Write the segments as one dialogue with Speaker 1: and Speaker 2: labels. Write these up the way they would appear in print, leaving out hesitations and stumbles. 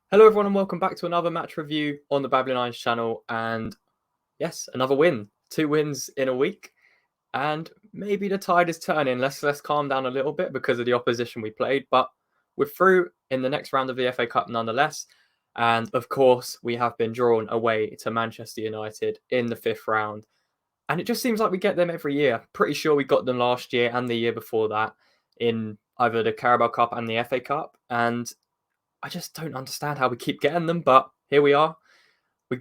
Speaker 1: Hello, everyone, and welcome back to another match review on the Babylon Irons channel. And yes, another win. 2 wins in a week. And maybe the tide is turning. Let's calm down a little bit because of the opposition we played. But we're through in the next round of the FA Cup nonetheless. And of course, we have been drawn away to Manchester United in the fifth round. And it just seems like we get them every year. Pretty sure we got them last year and the year before that in either the Carabao Cup and the FA Cup. And I just don't understand how we keep getting them, but here we are.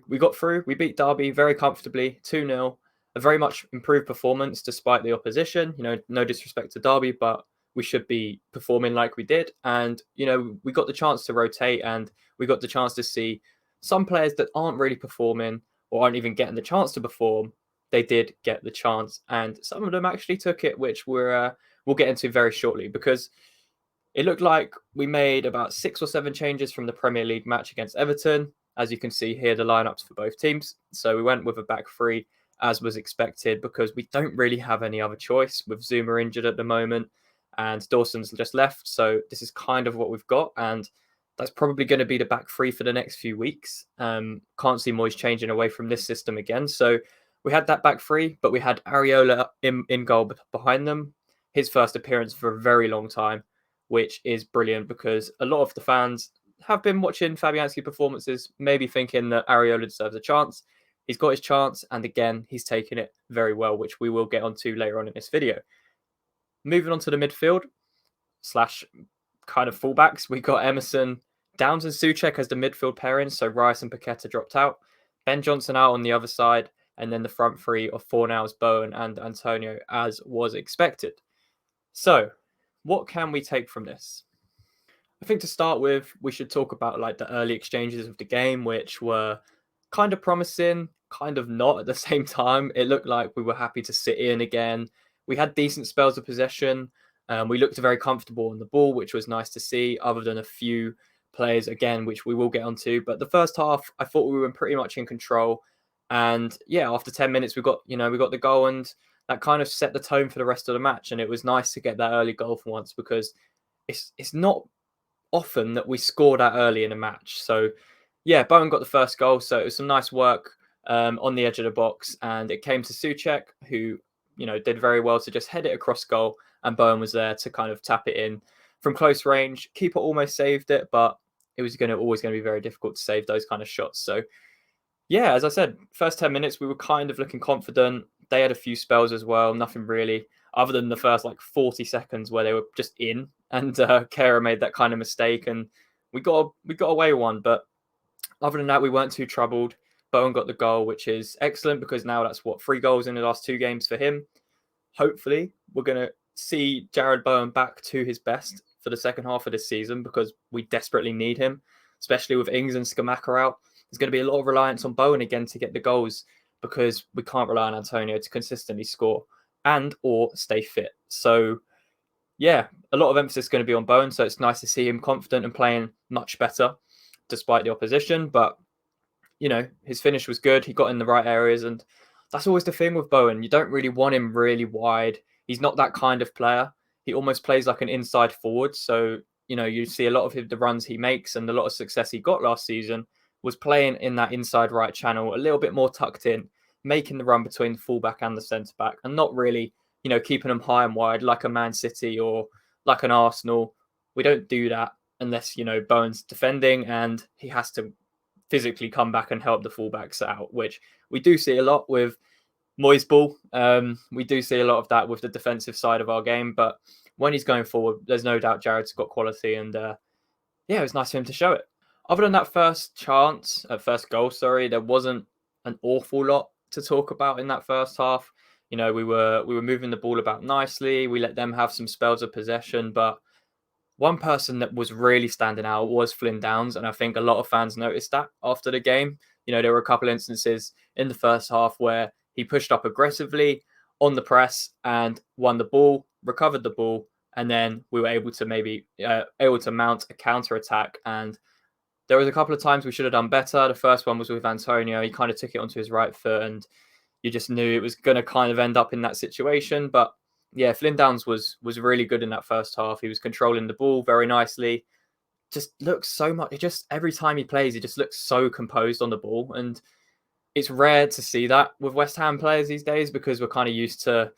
Speaker 1: We got through. We beat Derby very comfortably, 2-0. A very much improved performance despite the opposition. No disrespect to Derby, but we should be performing like we did. And, we got the chance to rotate and we got the chance to see some players that aren't really performing or aren't even getting the chance to perform. They did get the chance, and some of them actually took it, which we'll get into very shortly because it looked like we made about 6 or 7 changes from the Premier League match against Everton. As you can see here, the lineups for both teams. So we went with a back three, as was expected, because we don't really have any other choice with Zuma injured at the moment and Dawson's just left. So this is kind of what we've got. And that's probably going to be the back three for the next few weeks. Can't see Moyes changing away from this system again. So we had that back three, but we had Areola in goal behind them. His first appearance for a very long time, which is brilliant because a lot of the fans have been watching Fabianski performances, maybe thinking that Areola deserves a chance. He's got his chance, and again, he's taken it very well, which we will get onto later on in this video. Moving on to the midfield slash kind of fullbacks, we got Emerson, Downs, and Souček as the midfield pairing. So Rice and Paqueta dropped out. Ben Johnson out on the other side, and then the front three of Fornals, Bowen, and Antonio, as was expected. So, what can we take from this? I think to start with, we should talk about like the early exchanges of the game, which were kind of promising, kind of not at the same time. It looked like we were happy to sit in again. We had decent spells of possession. We looked very comfortable on the ball, which was nice to see, other than a few players, again, which we will get onto. But the first half, I thought we were pretty much in control. And yeah, after 10 minutes, we got the goal, and that kind of set the tone for the rest of the match. And it was nice to get that early goal for once because it's not often that we score that early in a match. So yeah, Bowen got the first goal, so it was some nice work on the edge of the box, and it came to Souček, who did very well to just head it across goal, and Bowen was there to kind of tap it in from close range. Keeper almost saved it, but it was always going to be very difficult to save those kind of shots. So yeah, as I said, first 10 minutes we were kind of looking confident. They had a few spells as well, nothing really other than the first like 40 seconds where they were just in, and Kera made that kind of mistake, and we got away with one. But other than that, we weren't too troubled. Bowen got the goal, which is excellent because now that's 3 goals in the last 2 games for him. Hopefully, we're going to see Jarrod Bowen back to his best for the second half of this season because we desperately need him, especially with Ings and Scamacca out. There's going to be a lot of reliance on Bowen again to get the goals because we can't rely on Antonio to consistently score and or stay fit. So yeah, a lot of emphasis is going to be on Bowen. So it's nice to see him confident and playing much better despite the opposition. But, his finish was good. He got in the right areas. And that's always the thing with Bowen. You don't really want him really wide. He's not that kind of player. He almost plays like an inside forward. So, you see a lot of the runs he makes and a lot of success he got last season was playing in that inside right channel, a little bit more tucked in, making the run between the fullback and the centre back, and not really, keeping them high and wide like a Man City or like an Arsenal. We don't do that unless, Bowen's defending and he has to physically come back and help the fullbacks out, which we do see a lot with Moyes ball. We do see a lot of that with the defensive side of our game, but when he's going forward, there's no doubt Jarrod's got quality, and yeah, it was nice for him to show it. Other than that first goal, there wasn't an awful lot to talk about in that first half. We were moving the ball about nicely. We let them have some spells of possession, but one person that was really standing out was Flynn Downs, and I think a lot of fans noticed that after the game. There were a couple instances in the first half where he pushed up aggressively on the press and won the ball, recovered the ball, and then we were able to mount a counter attack. And there was a couple of times we should have done better. The first one was with Antonio. He kind of took it onto his right foot, and you just knew it was going to kind of end up in that situation. But yeah, Flynn Downs was really good in that first half. He was controlling the ball very nicely. just looks so much. It just every time he plays, he just looks so composed on the ball, and it's rare to see that with West Ham players these days because we're kind of used to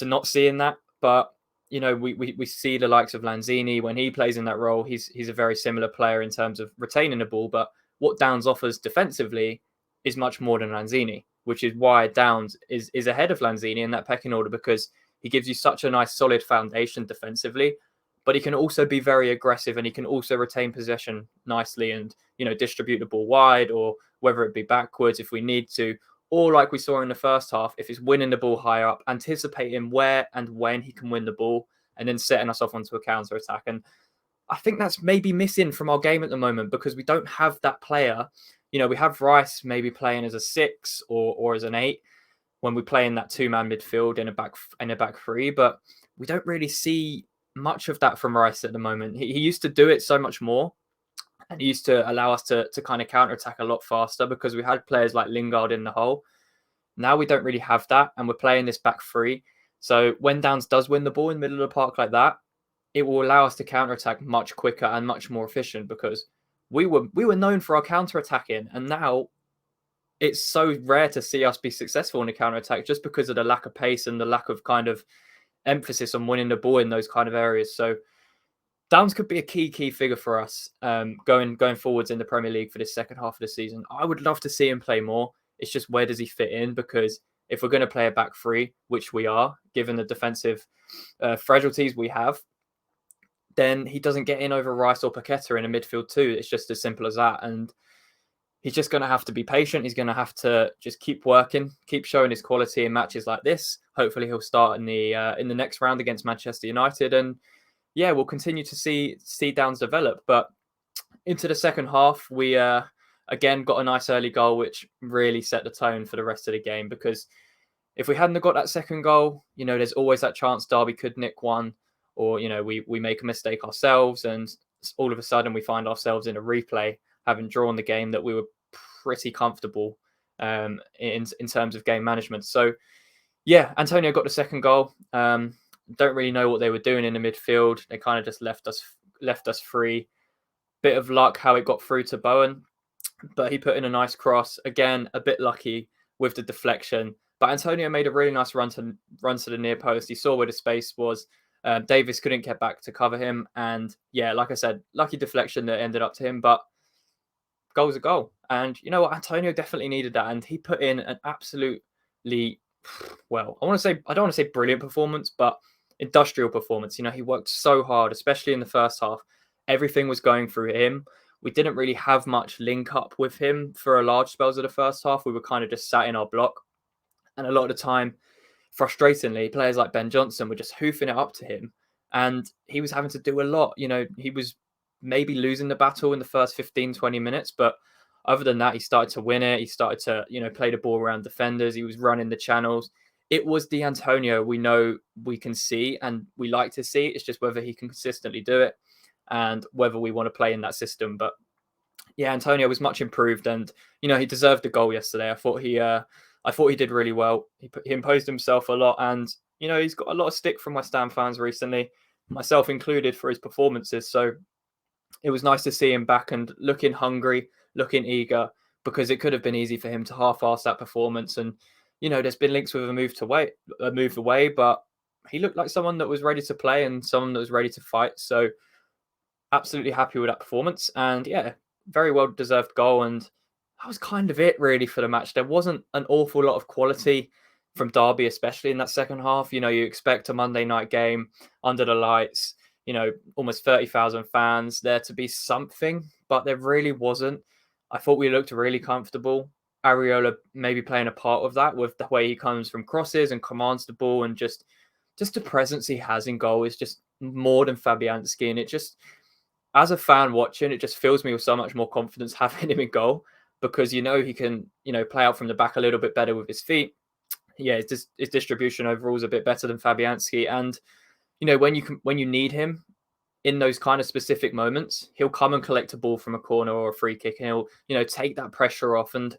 Speaker 1: not seeing that. But we see the likes of Lanzini when he plays in that role. He's a very similar player in terms of retaining the ball, but what Downs offers defensively is much more than Lanzini, which is why Downs is ahead of Lanzini in that pecking order because he gives you such a nice solid foundation defensively, but he can also be very aggressive and he can also retain possession nicely and distribute the ball wide or whether it be backwards if we need to, or like we saw in the first half, if he's winning the ball high up, anticipating where and when he can win the ball and then setting us off onto a counter attack. And I think that's maybe missing from our game at the moment because we don't have that player. We have Rice maybe playing as a 6 or as an 8 when we play in that 2-man midfield in a back three, but we don't really see much of that from Rice at the moment. He used to do it so much more, and he used to allow us to kind of counter attack a lot faster because we had players like Lingard in the hole. Now we don't really have that, and we're playing this back three. So when Downs does win the ball in the middle of the park like that, it will allow us to counter attack much quicker and much more efficient because we were known for our counter attacking, and now it's so rare to see us be successful in a counter attack just because of the lack of pace and the lack of kind of emphasis on winning the ball in those kind of areas. So Downs could be a key figure for us going forwards in the Premier League for this second half of the season. I would love to see him play more. It's just where does he fit in? Because if we're going to play a back three, which we are, given the defensive fragilities we have, then he doesn't get in over Rice or Paqueta in a midfield too. It's just as simple as that. And he's just going to have to be patient. He's going to have to just keep working, keep showing his quality in matches like this. Hopefully he'll start in the next round against Manchester United. And yeah, we'll continue to see Downs develop. But into the second half, we again got a nice early goal, which really set the tone for the rest of the game. Because if we hadn't got that second goal, there's always that chance Derby could nick one, or we make a mistake ourselves, and all of a sudden we find ourselves in a replay, having drawn the game that we were pretty comfortable in terms of game management. So yeah, Antonio got the second goal. Don't really know what they were doing in the midfield. They kind of just left us free. Bit of luck how it got through to Bowen, but he put in a nice cross. Again, a bit lucky with the deflection. But Antonio made a really nice run to the near post. He saw where the space was. Davis couldn't get back to cover him. And yeah, like I said, lucky deflection that ended up to him. But goal's a goal. And you know what? Antonio definitely needed that. And he put in an absolutely, well, I don't want to say brilliant performance, but industrial performance. He worked so hard, especially in the first half. Everything was going through him. We didn't really have much link up with him for a large spells of the first half. We were kind of just sat in our block. And a lot of the time, frustratingly, players like Ben Johnson were just hoofing it up to him. And he was having to do a lot. He was maybe losing the battle in the first 15, 20 minutes. But other than that, he started to win it. He started to, play the ball around defenders. He was running the channels. It was the Antonio we know we can see and we like to see. It's just whether he can consistently do it and whether we want to play in that system. But yeah, Antonio was much improved, and he deserved the goal yesterday. I thought he did really well. He imposed himself a lot, and he's got a lot of stick from West Ham fans recently, myself included, for his performances. So it was nice to see him back and looking hungry, looking eager, because it could have been easy for him to half-ass that performance. And there's been links with a move away, but he looked like someone that was ready to play and someone that was ready to fight. So absolutely happy with that performance. And yeah, very well deserved goal. And that was kind of it really for the match. There wasn't an awful lot of quality from Derby, especially in that second half. You expect a Monday night game under the lights, almost 30,000 fans, there to be something, but there really wasn't. I thought we looked really comfortable. Areola maybe playing a part of that with the way he comes from crosses and commands the ball, and just the presence he has in goal is just more than Fabianski. And it just, as a fan watching, it just fills me with so much more confidence having him in goal, because he can play out from the back a little bit better with his feet. Yeah, his distribution overall is a bit better than Fabianski, and when you need him in those kind of specific moments, he'll come and collect a ball from a corner or a free kick, and he'll take that pressure off. And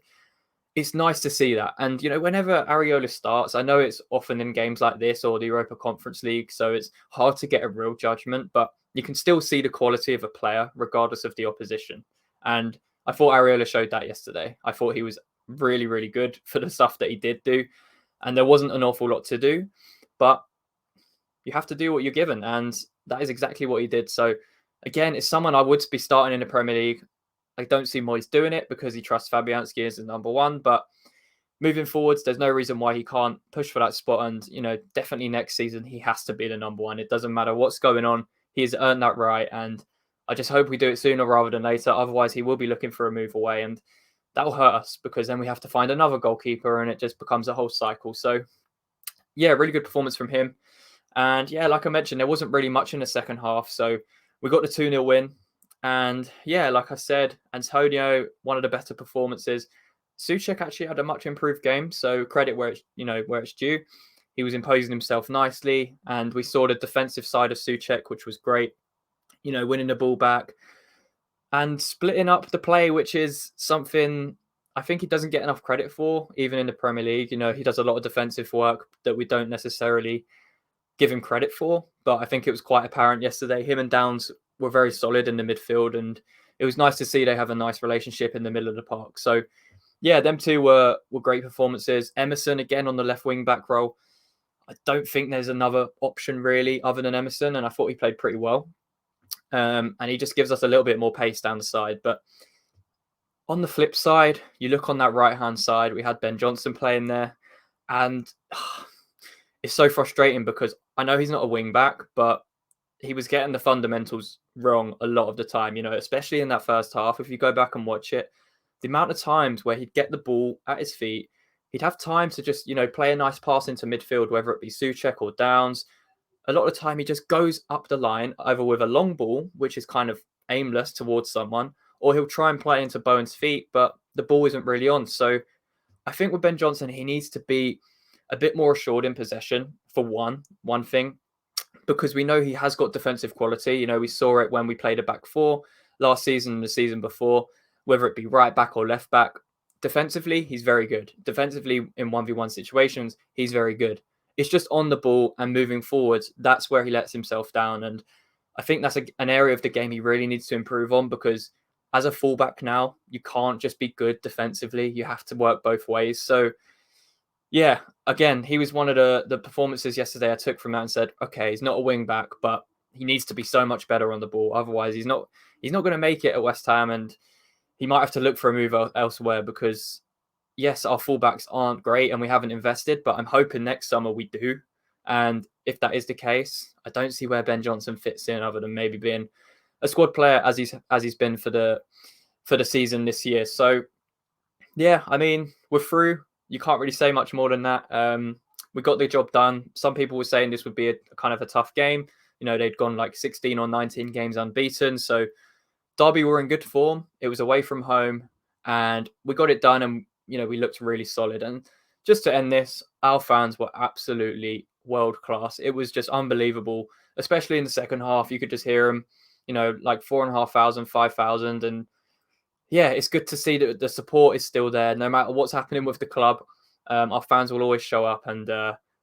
Speaker 1: it's nice to see that. And whenever Areola starts, I know it's often in games like this or the Europa Conference League, so it's hard to get a real judgment. But you can still see the quality of a player regardless of the opposition. And I thought Areola showed that yesterday. I thought he was really, really good for the stuff that he did do. And there wasn't an awful lot to do, but you have to do what you're given. And that is exactly what he did. So again, it's someone I would be starting in the Premier League. I don't see Moyes doing it because he trusts Fabianski as the number one, but moving forwards, there's no reason why he can't push for that spot. And, definitely next season, he has to be the number one. It doesn't matter what's going on. He has earned that right. And I just hope we do it sooner rather than later. Otherwise, he will be looking for a move away. And that will hurt us because then we have to find another goalkeeper and it just becomes a whole cycle. So, yeah, really good performance from him. And yeah, like I mentioned, there wasn't really much in the second half. So we got the 2-0 win. And yeah, like I said, Antonio, one of the better performances. Souček actually had a much improved game, so credit where it's due. He was imposing himself nicely, and we saw the defensive side of Souček, which was great. Winning the ball back and splitting up the play, which is something I think he doesn't get enough credit for, even in the Premier League. He does a lot of defensive work that we don't necessarily give him credit for, but I think it was quite apparent yesterday. Him and Downs were very solid in the midfield, and it was nice to see they have a nice relationship in the middle of the park. So yeah, them two were great performances. Emerson, again, on the left wing back role. I don't think there's another option really other than Emerson, and I thought he played pretty well. And he just gives us a little bit more pace down the side. But on the flip side, you look on that right-hand side, we had Ben Johnson playing there. And it's so frustrating because I know he's not a wing back, but he was getting the fundamentals wrong a lot of the time, especially in that first half. If you go back and watch it, the amount of times where he'd get the ball at his feet, he'd have time to just, play a nice pass into midfield, whether it be Souček or Downs. A lot of the time he just goes up the line, either with a long ball, which is kind of aimless towards someone, or he'll try and play into Bowen's feet, but the ball isn't really on. So I think with Ben Johnson, he needs to be a bit more assured in possession for one thing, because we know he has got defensive quality. We saw it when we played a back four last season and the season before. Whether it be right back or left back, defensively, he's very good. Defensively, in 1v1 situations, he's very good. It's just on the ball and moving forwards, that's where he lets himself down. And I think that's an area of the game he really needs to improve on, because as a fullback now, you can't just be good defensively. You have to work both ways. So, yeah, again, he was one of the performances yesterday I took from that and said, okay, he's not a wing back, but he needs to be so much better on the ball. Otherwise, he's not going to make it at West Ham, and he might have to look for a move elsewhere because, yes, our fullbacks aren't great and we haven't invested, but I'm hoping next summer we do. And if that is the case, I don't see where Ben Johnson fits in other than maybe being a squad player as he's been for the season this year. So, yeah, I mean, we're through. You can't really say much more than that. We got the job done. Some people were saying this would be a kind of a tough game. They'd gone like 16 or 19 games unbeaten. So Derby were in good form. It was away from home and we got it done, and, we looked really solid. And just to end this, our fans were absolutely world class. It was just unbelievable, especially in the second half. You could just hear them, like 4,500, 5,000. And yeah, it's good to see that the support is still there. No matter what's happening with the club, our fans will always show up. And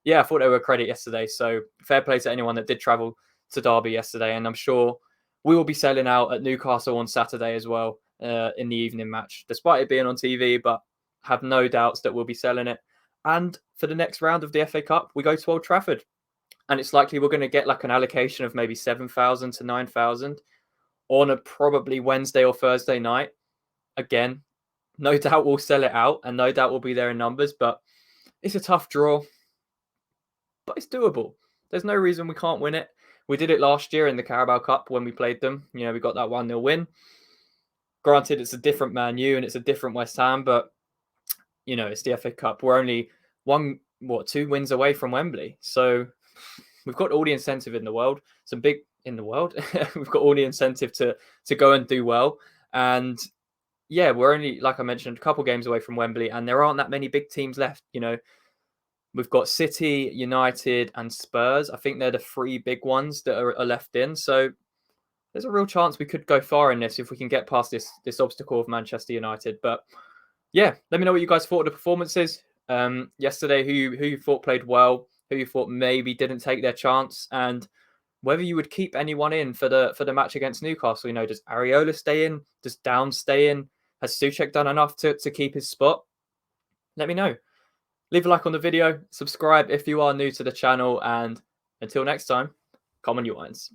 Speaker 1: yeah, I thought they were a credit yesterday. So fair play to anyone that did travel to Derby yesterday. And I'm sure we will be selling out at Newcastle on Saturday as well in the evening match, despite it being on TV, but have no doubts that we'll be selling it. And for the next round of the FA Cup, we go to Old Trafford. And it's likely we're going to get like an allocation of maybe 7,000 to 9,000 on a probably Wednesday or Thursday night. Again, no doubt we'll sell it out and no doubt we'll be there in numbers, but it's a tough draw, but it's doable. There's no reason we can't win it. We did it last year in the Carabao Cup when we played them. We got that 1-0 win. Granted, it's a different Man U and it's a different West Ham, but, it's the FA Cup. We're only 2 wins away from Wembley. So we've got all the incentive in the world. We've got all the incentive to go and do well. And yeah, we're only, like I mentioned, a couple games away from Wembley, and there aren't that many big teams left. We've got City, United, and Spurs. I think they're the 3 big ones that are left in. So there's a real chance we could go far in this if we can get past this obstacle of Manchester United. But yeah, let me know what you guys thought of the performances yesterday. Who you thought played well, who you thought maybe didn't take their chance, and whether you would keep anyone in for the match against Newcastle. You know, does Areola stay in? Does Downs stay in? Has Souček done enough to keep his spot? Let me know. Leave a like on the video, subscribe if you are new to the channel, and until next time, come on you irons.